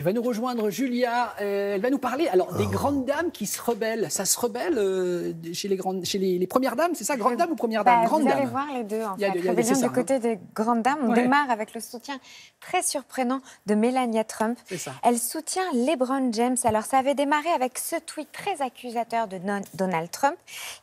va nous rejoindre Julia. Elle va nous parler des grandes dames qui se rebellent. Ça se rebelle chez les premières dames, c'est ça, grandes dames ou premières dames? Vous allez voir les deux en fait. Rébellion du côté des grandes dames. On démarre avec le soutien très surprenant de Melania Trump. Elle soutient LeBron James. Alors ça avait démarré avec ce tweet très accusateur de Donald Trump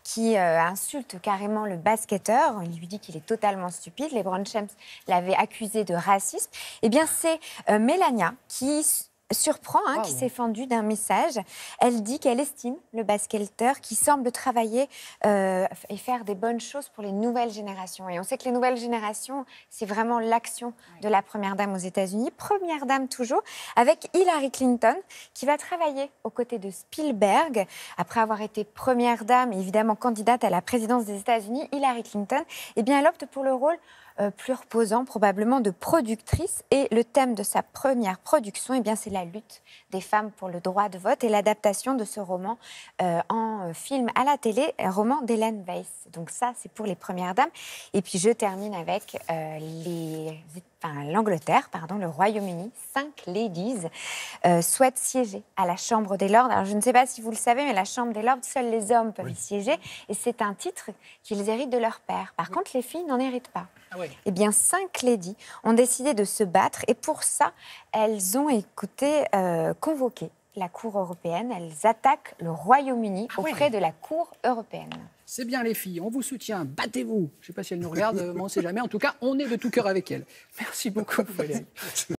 qui insulte carrément le basketteur. Il lui dit qu'il est totalement stupide. LeBron James l'avait accusé de racisme. Eh bien c'est Melania qui surprend, qui s'est fendue d'un message. Elle dit qu'elle estime le basketteur qui semble travailler et faire des bonnes choses pour les nouvelles générations. Et on sait que les nouvelles générations, c'est vraiment l'action de la première dame aux États-Unis. Première dame toujours, avec Hillary Clinton, qui va travailler aux côtés de Spielberg. Après avoir été première dame, évidemment candidate à la présidence des États-Unis, Hillary Clinton, eh bien, elle opte pour le rôle plus reposant, probablement de productrice. Et le thème de sa première production, eh bien, c'est la lutte des femmes pour le droit de vote et l'adaptation de ce roman en film à la télé, un roman d'Hélène Weiss. Donc ça, c'est pour les premières dames. Et puis je termine avec l'Angleterre, le Royaume-Uni. 5 ladies souhaitent siéger à la Chambre des Lords. Alors je ne sais pas si vous le savez, mais la Chambre des Lords, seuls les hommes peuvent y siéger. Et c'est un titre qu'ils héritent de leur père. Par contre, les filles n'en héritent pas. Eh bien, 5 ladies ont décidé de se battre et pour ça, elles ont convoqué la Cour européenne. Elles attaquent le Royaume-Uni auprès de la Cour européenne. C'est bien les filles, on vous soutient, battez-vous. Je ne sais pas si elles nous regardent, mais on ne sait jamais. En tout cas, on est de tout cœur avec elles. Merci beaucoup Valérie.